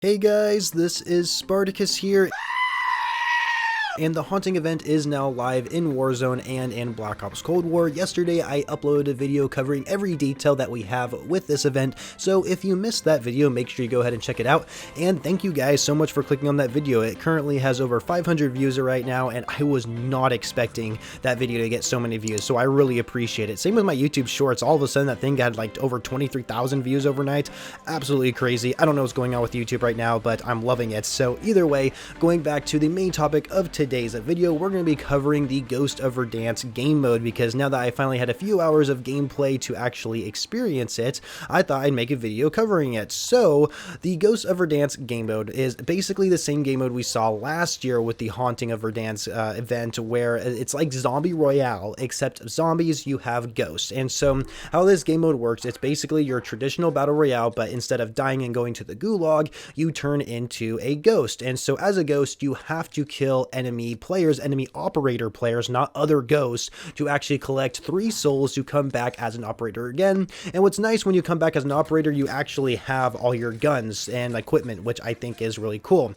Hey guys, this is Spartacus here, and the haunting event is now live in Warzone and in Black Ops Cold War. Yesterday I uploaded a video covering every detail that we have with this event, so if you missed that video, make sure you go ahead and check it out. And thank you guys so much for clicking on that video. It currently has over 500 views right now, and I was not expecting that video to get so many views, so I really appreciate it. Same with my YouTube shorts. All of a sudden that thing had like over 23,000 views overnight. Absolutely crazy. I don't know what's going on with YouTube right now, but I'm loving it. So either way, going back to the main topic of today's video, we're going to be covering the Ghost of Verdansk game mode, because now that I finally had a few hours of gameplay to actually experience it, I thought I'd make a video covering it. So the Ghost of Verdansk game mode is basically the same game mode we saw last year with the Haunting of Verdansk event, where it's like Zombie Royale, except zombies, you have ghosts. And so how this game mode works, it's basically your traditional battle royale, but instead of dying and going to the gulag, you turn into a ghost. And so as a ghost, you have to kill enemy players, enemy operator players, not other ghosts, to actually collect 3 souls to come back as an operator again. And what's nice, when you come back as an operator, you actually have all your guns and equipment, which I think is really cool.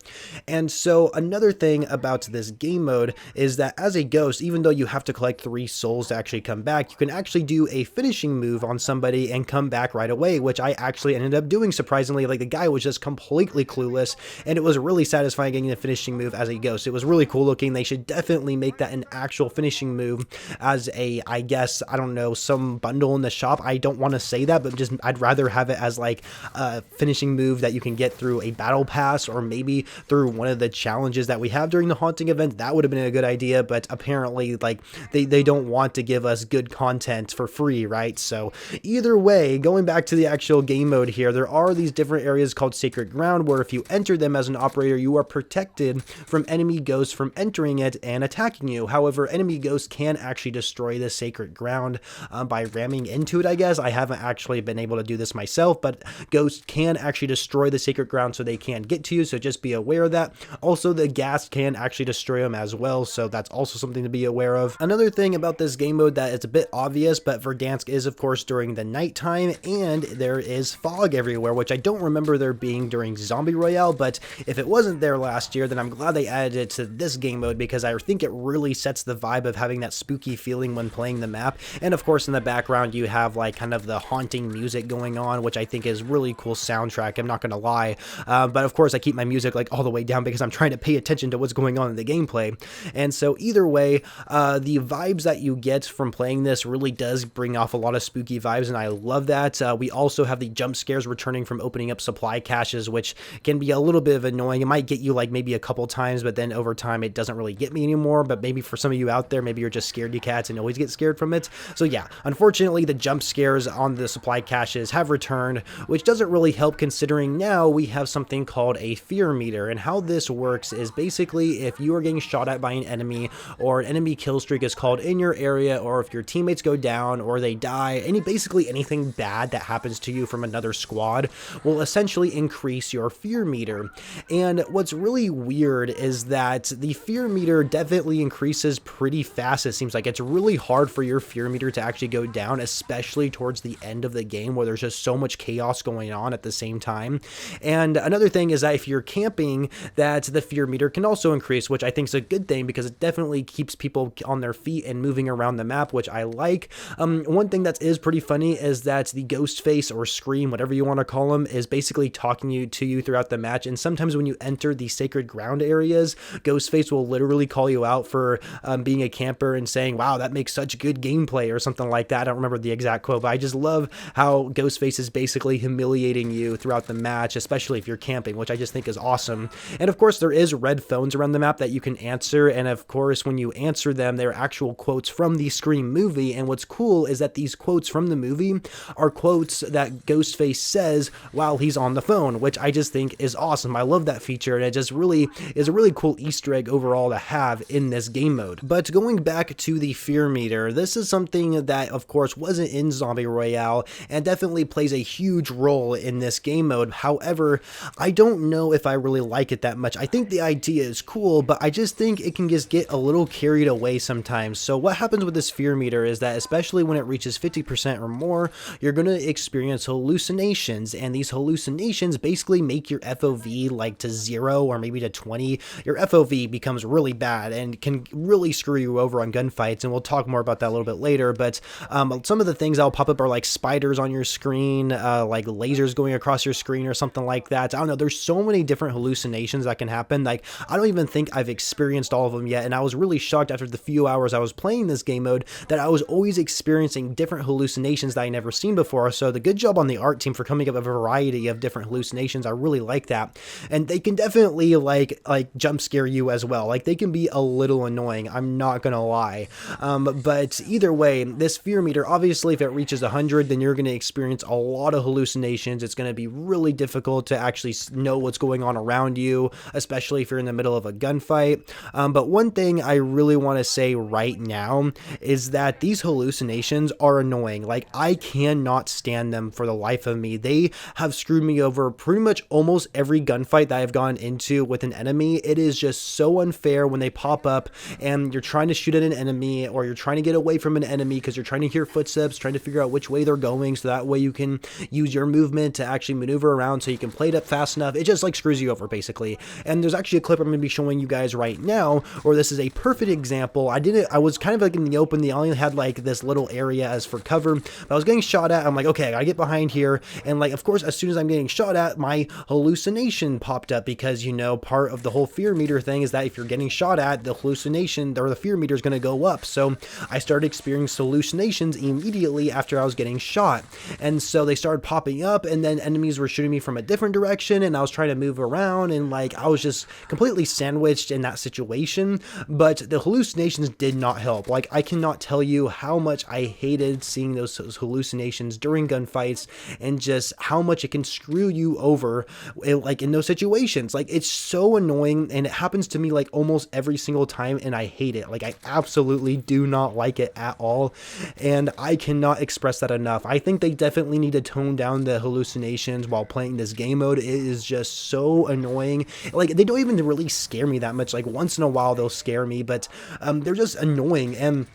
And so another thing about this game mode is that as a ghost, even though you have to collect 3 souls to actually come back, you can actually do a finishing move on somebody and come back right away, which I actually ended up doing surprisingly. Like, the guy was just completely clueless, and it was really satisfying getting the finishing move as a ghost. It was really cool looking. They should definitely make that an actual finishing move as a, I guess, I don't know, some bundle in the shop. I don't want to say that, but just I'd rather have it as like a finishing move that you can get through a battle pass, or maybe through one of the challenges that we have during the haunting event. That would have been a good idea, but apparently like they don't want to give us good content for free, right? So either way, going back to the actual game mode here, there are these different areas called Sacred Ground, where if you enter them as an operator, you are protected from enemy ghosts from entering it and attacking you. However, enemy ghosts can actually destroy the Sacred Ground by ramming into it, I guess. I haven't actually been able to do this myself, but ghosts can actually destroy the Sacred Ground, so they can get to you, so just be aware of that. Also, the gas can actually destroy them as well, so that's also something to be aware of. Another thing about this game mode that is a bit obvious, but Verdansk is of course during the nighttime, and there is fog everywhere, which I don't remember there being during Zombie Royale, but if it wasn't there last year, then I'm glad they added it to this game mode, because I think it really sets the vibe of having that spooky feeling when playing the map. And of course in the background you have like kind of the haunting music going on, which I think is really cool soundtrack, I'm not gonna lie. But of course I keep my music like all the way down, because I'm trying to pay attention to what's going on in the gameplay. And so either way, the vibes that you get from playing this really does bring off a lot of spooky vibes, and I love that. We also have the jump scares returning from opening up supply caches, which can be a little bit of annoying. It might get you like maybe a couple times, but then over time it doesn't really get me anymore. But maybe for some of you out there, maybe you're just scaredy cats and always get scared from it. So yeah, unfortunately the jump scares on the supply caches have returned, which doesn't really help, considering now we have something called a fear meter. And how this works is basically if you are getting shot at by an enemy, or an enemy kill streak is called in your area, or if your teammates go down or they die, basically anything bad that happens to you from another squad will essentially increase your fear meter. And what's really weird is that the fear meter definitely increases pretty fast. It seems like it's really hard for your fear meter to actually go down, especially towards the end of the game, where there's just so much chaos going on at the same time. And another thing is that if you're camping, that the fear meter can also increase, which I think is a good thing, because it definitely keeps people on their feet and moving around the map, which I like. One thing that is pretty funny is that the ghost face, or scream, whatever you want to call them, is basically talking to you throughout the match. And sometimes when you enter the Sacred Ground areas, Ghostface will literally call you out for being a camper and saying, wow, that makes such good gameplay, or something like that. I don't remember the exact quote, but I just love how Ghostface is basically humiliating you throughout the match, especially if you're camping, which I just think is awesome. And of course there is red phones around the map that you can answer, and of course when you answer them, they're actual quotes from the Scream movie. And what's cool is that these quotes from the movie are quotes that Ghostface says while he's on the phone, which I just think is awesome. I love that feature, and it just really is a really cool Easter egg over overall to have in this game mode. But going back to the fear meter, this is something that of course wasn't in Zombie Royale and definitely plays a huge role in this game mode. However, I don't know if I really like it that much. I think the idea is cool, but I just think it can just get a little carried away sometimes. So what happens with this fear meter is that especially when it reaches 50% or more, you're going to experience hallucinations, and these hallucinations basically make your FOV like to 0 or maybe to 20. Your FOV becomes really bad and can really screw you over on gunfights, and we'll talk more about that a little bit later. But some of the things that'll pop up are like spiders on your screen, like lasers going across your screen or something like that. I don't know, there's so many different hallucinations that can happen. Like, I don't even think I've experienced all of them yet, and I was really shocked after the few hours I was playing this game mode that I was always experiencing different hallucinations that I never seen before. So the good job on the art team for coming up with a variety of different hallucinations. I really like that. And they can definitely like jump scare you as well. Like, they can be a little annoying, I'm not gonna lie. But either way, this fear meter, obviously if it reaches 100, then you're going to experience a lot of hallucinations. It's going to be really difficult to actually know what's going on around you, especially if you're in the middle of a gunfight. But one thing I really want to say right now is that these hallucinations are annoying. Like, I cannot stand them for the life of me. They have screwed me over pretty much almost every gunfight that I've gone into with an enemy. It is just so unfair when they pop up and you're trying to shoot at an enemy, or you're trying to get away from an enemy because you're trying to hear footsteps, trying to figure out which way they're going, so that way you can use your movement to actually maneuver around so you can play it up fast enough. It just like screws you over basically. And there's actually a clip I'm going to be showing you guys right now where this is a perfect example. I was kind of like in the open. They only had like this little area as for cover, but I was getting shot at. I'm like, okay, I gotta get behind here. And like, of course, as soon as I'm getting shot at, my hallucination popped up because, you know, part of the whole fear meter thing is that if you're getting shot at, the hallucination or the fear meter is going to go up. So I started experiencing hallucinations immediately after I was getting shot. And so they started popping up, and then enemies were shooting me from a different direction, and I was trying to move around, and like, I was just completely sandwiched in that situation. But the hallucinations did not help. Like, I cannot tell you how much I hated seeing those hallucinations during gunfights, and just how much it can screw you over like in those situations. Like, it's so annoying, and it happens to me like almost every single time, and I hate it. Like, I absolutely do not like it at all, and I cannot express that enough. I think they definitely need to tone down the hallucinations while playing this game mode. It is just so annoying. Like, they don't even really scare me that much. Like, once in a while they'll scare me, but they're just annoying. And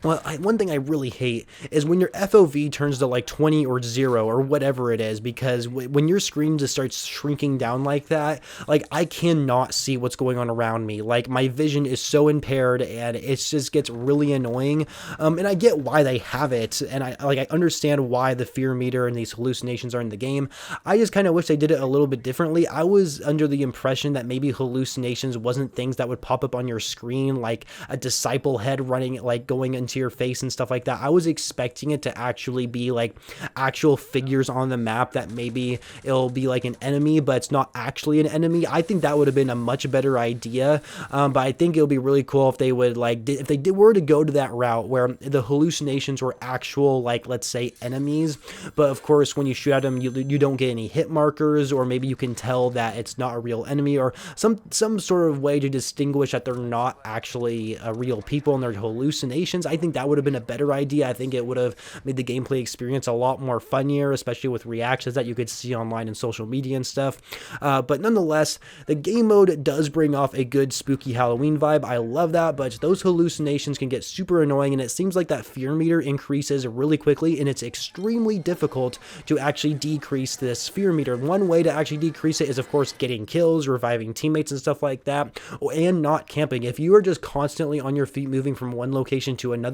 well, one thing I really hate is when your FOV turns to like 20 or 0 or whatever it is, because when your screen just starts shrinking down like that, like, I cannot see what's going on around me. Like, my vision is so impaired, and it just gets really annoying. And I get why they have it, and I understand why the fear meter and these hallucinations are in the game. I just kind of wish they did it a little bit differently. I was under the impression that maybe hallucinations wasn't things that would pop up on your screen, like a disciple head running, like going into your face and stuff like that. I was expecting it to actually be like actual figures on the map, that maybe it'll be like an enemy, but it's not actually an enemy. I think that would have been a much better idea. But I think it would be really cool if they would if they were to go to that route where the hallucinations were actual, like, let's say enemies, but of course when you shoot at them, you don't get any hit markers, or maybe you can tell that it's not a real enemy, or some sort of way to distinguish that they're not actually real people and they're hallucinations. I think that would have been a better idea. I think it would have made the gameplay experience a lot more funnier, especially with reactions that you could see online and social media and stuff. But nonetheless, the game mode does bring off a good spooky Halloween vibe. I love that, but those hallucinations can get super annoying, and it seems like that fear meter increases really quickly, and it's extremely difficult to actually decrease this fear meter. One way to actually decrease it is, of course, getting kills, reviving teammates and stuff like that, and not camping. If you are just constantly on your feet moving from one location to another,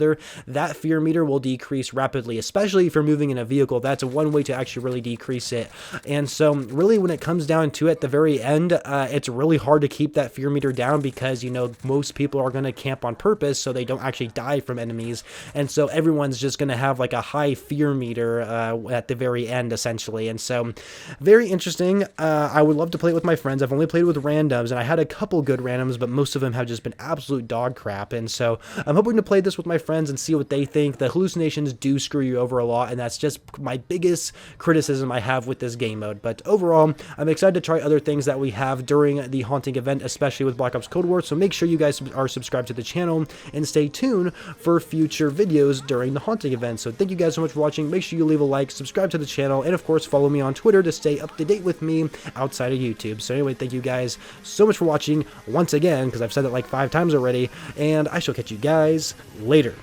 that fear meter will decrease rapidly, especially if you're moving in a vehicle. That's one way to actually really decrease it. And so really, when it comes down to it, the very end, it's really hard to keep that fear meter down, because, you know, most people are going to camp on purpose so they don't actually die from enemies, and so everyone's just going to have like a high fear meter at the very end, essentially. And so very interesting. I would love to play it with my friends. I've only played with randoms, and I had a couple good randoms, but most of them have just been absolute dog crap. And so I'm hoping to play this with my friends friends and see what they think. The hallucinations do screw you over a lot, and that's just my biggest criticism I have with this game mode. But overall, I'm excited to try other things that we have during the haunting event, especially with Black Ops Cold War, so make sure you guys are subscribed to the channel and stay tuned for future videos during the haunting event. So thank you guys so much for watching. Make sure you leave a like, subscribe to the channel, and of course follow me on Twitter to stay up to date with me outside of YouTube. So anyway, thank you guys so much for watching once again, because I've said it like 5 times already, and I shall catch you guys later.